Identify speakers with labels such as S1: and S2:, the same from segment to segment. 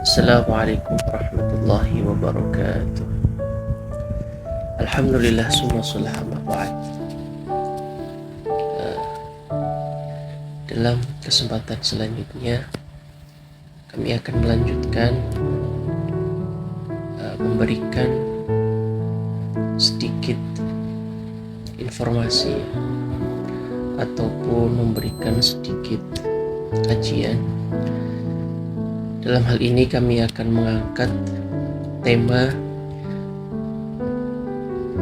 S1: Assalamualaikum warahmatullahi wabarakatuh. Alhamdulillah summa sallallahu ba'd. Dalam kesempatan selanjutnya kami akan melanjutkan memberikan sedikit informasi ataupun memberikan sedikit kajian. Dalam hal ini kami akan mengangkat tema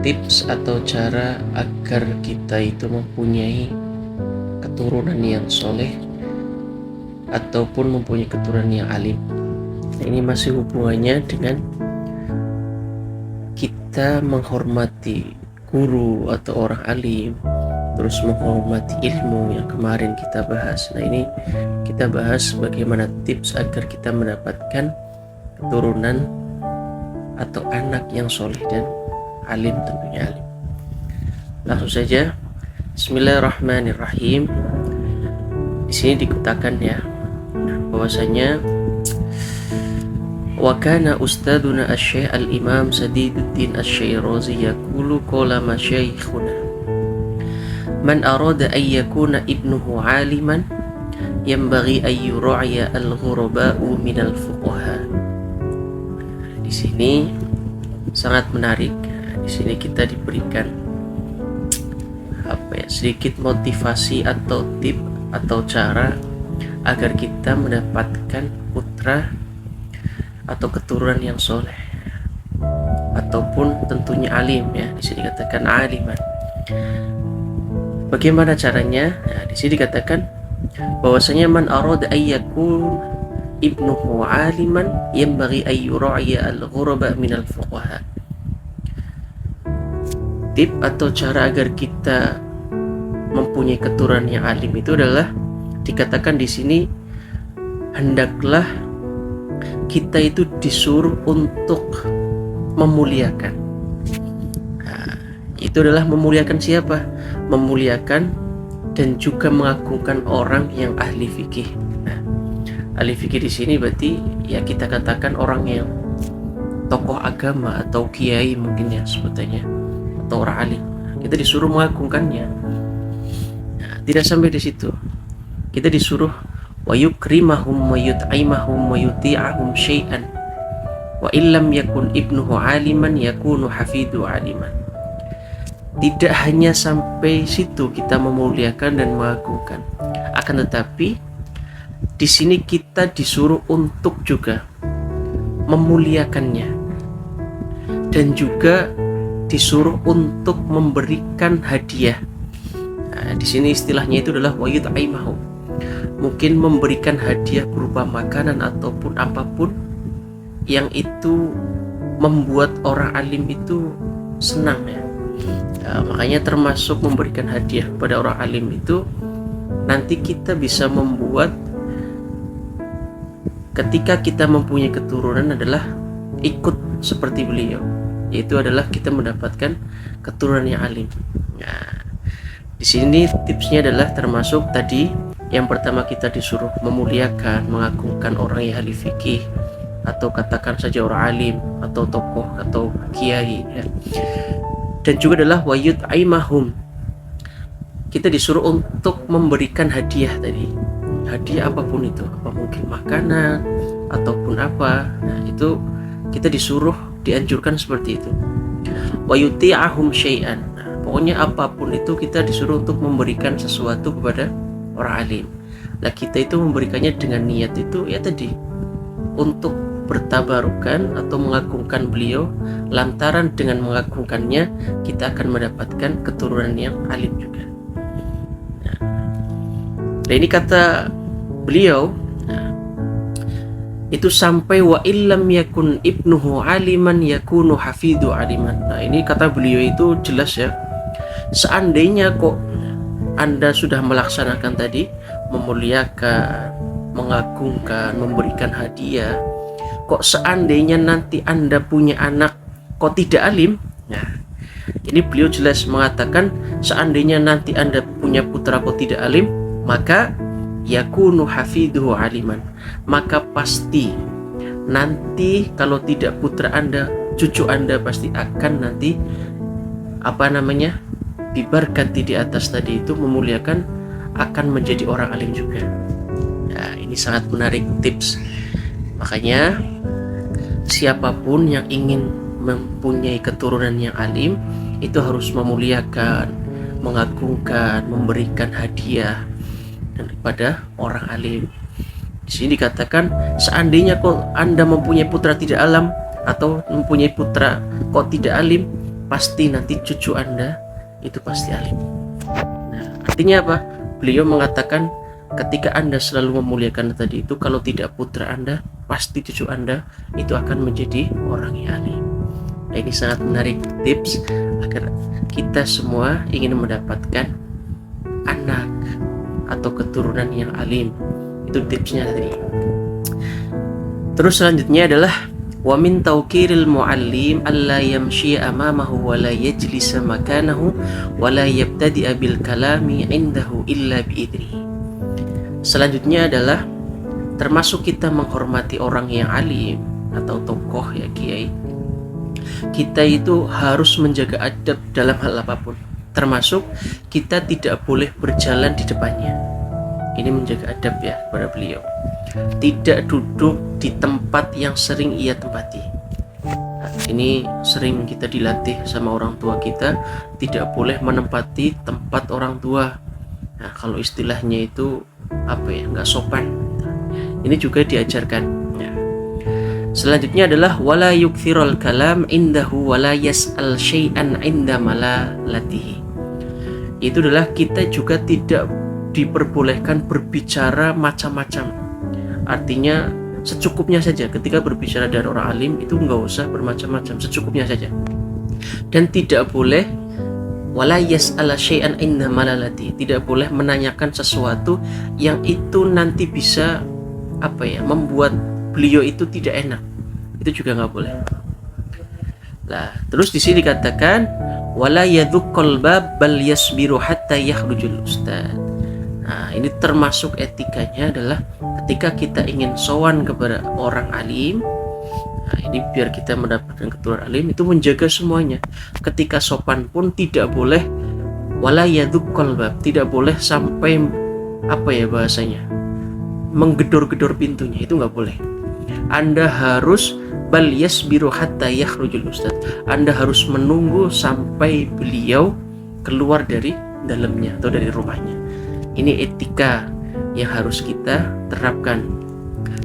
S1: tips atau cara agar kita itu mempunyai keturunan yang soleh ataupun mempunyai keturunan yang alim. Nah, ini masih hubungannya dengan kita menghormati guru atau orang alim, terus menghormati ilmu yang kemarin kita bahas. Nah, ini kita bahas bagaimana tips agar kita mendapatkan keturunan atau anak yang soleh dan alim, tentunya alim. Langsung saja, Bismillahirrahmanirrahim. Di sini dikatakan ya bahwasanya wa kana ustaduna asy-syekh al-imam Sadiduddin asy-Syairazi yaqulu qala masyayikhuna man arada an yakuna ibnuhu aliman yanbaghi an yura'ya al-ghuraba'u minal fuqaha. Di sini sangat menarik. Di sini kita diberikan sedikit motivasi atau tip atau cara agar kita mendapatkan putra atau keturunan yang soleh ataupun tentunya alim ya. Di sini dikatakan aliman. Bagaimana caranya? Nah, di sini dikatakan bahwasanya man arada ayyakun ibnuhu aliman yanbaghi an yura'ya al-ghuraba minal fuqaha. Tip atau cara agar kita mempunyai keturunan yang alim itu adalah dikatakan di sini hendaklah kita itu disuruh untuk memuliakan. Nah, itu adalah memuliakan siapa? Memuliakan dan juga mengagungkan orang yang ahli fikih. Nah, ahli fikih di sini berarti ya kita katakan orang yang tokoh agama atau kiai mungkin ya sebutannya, atau orang alim. Kita disuruh mengagungkannya. Nah, tidak sampai di situ. Kita disuruh wa yukrimahum wa yut'imahum wa yuti'ahum syai'an wa illam yakun ibnuhu aliman yakunu hafidu aliman. Tidak hanya sampai situ kita memuliakan dan mengagungkan, akan tetapi di sini kita disuruh untuk juga memuliakannya dan juga disuruh untuk memberikan hadiah. Nah, di sini istilahnya itu adalah wa yut'imahum. Mungkin memberikan hadiah berupa makanan ataupun apapun yang itu membuat orang alim itu senang ya. Nah, makanya termasuk memberikan hadiah kepada orang alim itu nanti kita bisa membuat ketika kita mempunyai keturunan adalah ikut seperti beliau, yaitu adalah kita mendapatkan keturunan yang alim. Nah, di sini tipsnya adalah termasuk tadi yang pertama kita disuruh memuliakan, mengagungkan orang yang ahli fikih atau katakan saja orang alim atau tokoh atau kiai ya. Dan juga adalah wa yut'imahum. Kita disuruh untuk memberikan hadiah tadi. Hadiah apapun itu, apa mungkin makanan ataupun apa. Nah, itu kita disuruh dianjurkan seperti itu. Wa yuti'ahum syai'an. Nah, pokoknya apapun itu kita disuruh untuk memberikan sesuatu kepada orang alim. Nah, kita itu memberikannya dengan niat itu ya tadi untuk bertabarukan atau mengagungkan beliau. Lantaran dengan mengagungkannya kita akan mendapatkan keturunan yang alim juga. Nah, ini kata beliau itu sampai wa illam yakun ibnuhu aliman yakunu hafidu aliman. Nah, ini kata beliau itu jelas ya. Seandainya kok Anda sudah melaksanakan tadi memuliakan, mengagungkan, memberikan hadiah, kok seandainya nanti Anda punya anak kok tidak alim. Nah, ini beliau jelas mengatakan seandainya nanti Anda punya putra kok tidak alim, maka yakunu hafiduhu aliman, maka pasti nanti kalau tidak putra Anda, cucu Anda pasti akan nanti diberkati di atas tadi itu, memuliakan, akan menjadi orang alim juga. Nah, ini sangat menarik tips. Makanya siapapun yang ingin mempunyai keturunan yang alim itu harus memuliakan, mengagungkan, memberikan hadiah kepada orang alim. Di sini dikatakan, seandainya kok Anda mempunyai putra tidak alim atau mempunyai putra kok tidak alim, pasti nanti cucu Anda itu pasti alim. Nah, artinya apa? Beliau mengatakan ketika Anda selalu memuliakan tadi itu, kalau tidak putra Anda, pasti cucu Anda itu akan menjadi orang yang alim. Nah, ini sangat menarik tips agar kita semua ingin mendapatkan anak atau keturunan yang alim. Itu tipsnya tadi. Terus selanjutnya adalah wa min tawqiril muallim alla yamshi amamahu wa la yajlisa makanahu wa la yabtadi'a bil kalami indahu illa bi'idnihi. Selanjutnya adalah termasuk kita menghormati orang yang alim atau tokoh ya kiai. Kita itu harus menjaga adab dalam hal apapun. Termasuk kita tidak boleh berjalan di depannya. Ini menjaga adab ya kepada beliau. Tidak duduk di tempat yang sering ia tempati. Nah, ini sering kita dilatih sama orang tua kita, tidak boleh menempati tempat orang tua. Nah, kalau istilahnya itu nggak sopan. Ini juga diajarkan. Nah, selanjutnya adalah wala yukthirul kalam indahu wala yas'al syai'an inda malalatihi. Itu adalah kita juga tidak diperbolehkan berbicara macam-macam. Artinya secukupnya saja. Ketika berbicara dari orang alim itu nggak usah bermacam-macam, secukupnya saja. Dan tidak boleh wala yas'ala syai'an inda malalati, tidak boleh menanyakan sesuatu yang itu nanti bisa membuat beliau itu tidak enak. Itu juga nggak boleh. Nah, terus di sini dikatakan wala yadhuqqal bab bal yasbiru hatta yakhrujul ustad. Nah, ini termasuk etikanya adalah ketika kita ingin sowan kepada orang alim, nah ini biar kita mendapatkan keturunan alim, itu menjaga semuanya. Ketika sopan pun tidak boleh wala yadhuqqal bab, tidak boleh sampai menggedor-gedor pintunya, itu nggak boleh. Anda harus bal yasbiru hatta yakhrujul ustad. Anda harus menunggu sampai beliau keluar dari dalamnya atau dari rumahnya. Ini etika yang harus kita terapkan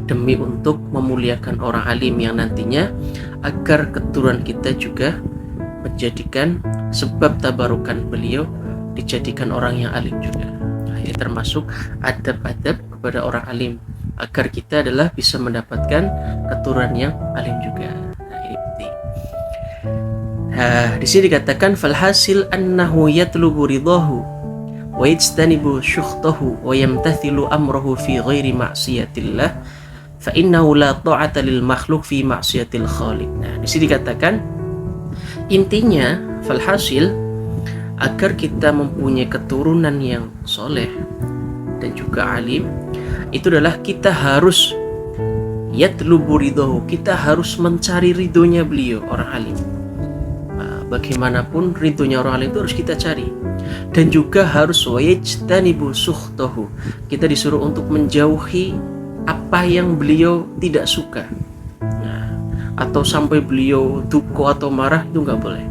S1: demi untuk memuliakan orang alim yang nantinya agar keturunan kita juga menjadikan sebab tabarukan beliau dijadikan orang yang alim juga. Nah, ini termasuk adab-adab kepada orang alim agar kita adalah bisa mendapatkan keturunan yang alim juga. Nah, ini penting. Nah, di sini dikatakan falhasil annahu yatlubu ridahu wa yajtanibu syukhtahu wa yamtathilu amrahu fi ghairi ma'siyatillah fa innahu la ta'ata lil makhluk fi ma'siyatil khaliq. Nah, di sini dikatakan intinya falhasil agar kita mempunyai keturunan yang soleh dan juga alim, itu adalah kita harus yatlubu ridahu, kita harus mencari ridhonya beliau orang alim. Bagaimanapun ridhonya orang alim itu harus kita cari. Dan juga harus wajtanibu sukhtahu, kita disuruh untuk menjauhi apa yang beliau tidak suka. Nah, atau sampai beliau duka atau marah, itu nggak boleh.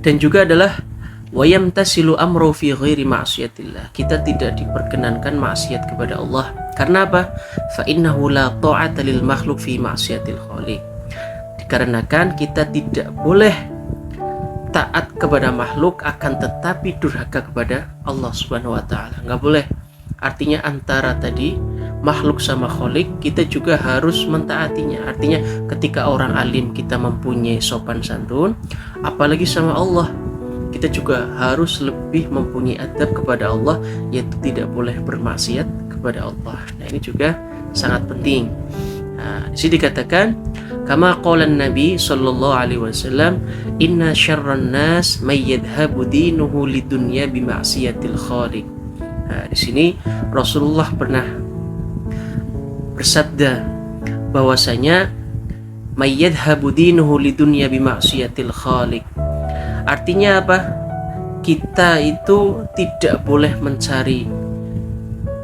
S1: Dan juga adalah wayamtasilu amru fi ghairi ma'siyatillah, kita tidak diperkenankan maksiat kepada Allah. Karena apa? Fa innahu la ta'ata lil makhluk fi ma'siyatil khaliq, dikarenakan kita tidak boleh taat kepada makhluk akan tetapi durhaka kepada Allah Subhanahu wa taala. Enggak boleh. Artinya antara tadi makhluk sama khalik kita juga harus mentaatinya. Artinya ketika orang alim kita mempunyai sopan santun, apalagi sama Allah, kita juga harus lebih mempunyai adab kepada Allah, yaitu tidak boleh bermaksiat kepada Allah. Nah, ini juga sangat penting. Nah, di sini dikatakan kama qala Nabi sallallahu alaihi wasallam inna syarran nas may yadhhabu dinuhu lidunya bima'siyatil khaliq. Nah, di sini Rasulullah pernah bersabda bahwasanya mayyadhabu dinuhu lidunya bima'siyatil khaliq. Artinya apa? Kita itu tidak boleh mencari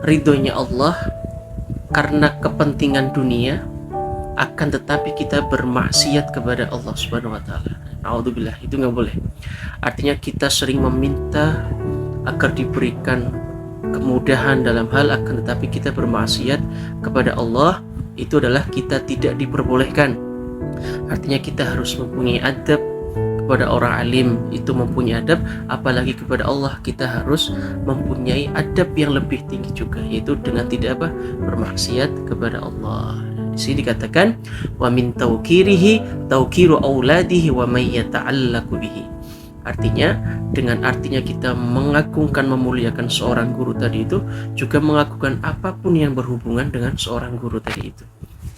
S1: ridhonya Allah karena kepentingan dunia, akan tetapi kita bermaksiat kepada Allah Subhanahu wa taala. Naudzubillah, itu nggak boleh. Artinya kita sering meminta agar diberikan kemudahan dalam hal, akan tetapi kita bermaksiat kepada Allah, itu adalah kita tidak diperbolehkan. Artinya kita harus mempunyai adab kepada orang alim, itu mempunyai adab, apalagi kepada Allah kita harus mempunyai adab yang lebih tinggi juga, yaitu dengan tidak bermaksiat kepada Allah. Di sini dikatakan wa min tawqirihi tawqiru auladihi wa may yata'allaqu bihi. Artinya dengan kita mengagungkan, memuliakan seorang guru tadi itu juga mengagungkan apapun yang berhubungan dengan seorang guru tadi itu.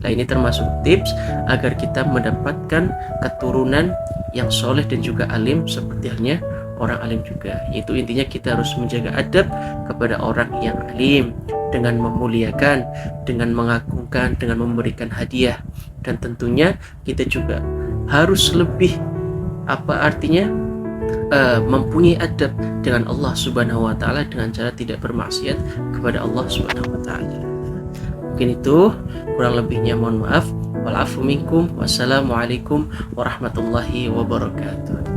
S1: Nah, ini termasuk tips agar kita mendapatkan keturunan yang soleh dan juga alim seperti halnya orang alim juga. Yaitu intinya kita harus menjaga adab kepada orang yang alim dengan memuliakan, dengan mengagungkan, dengan memberikan hadiah, dan tentunya kita juga harus lebih mempunyai adab dengan Allah Subhanahu wa taala dengan cara tidak bermaksiat kepada Allah Subhanahu wa taala. Mungkin itu, kurang lebihnya mohon maaf. Wal afu minkum. Wassalamualaikum warahmatullahi wabarakatuh.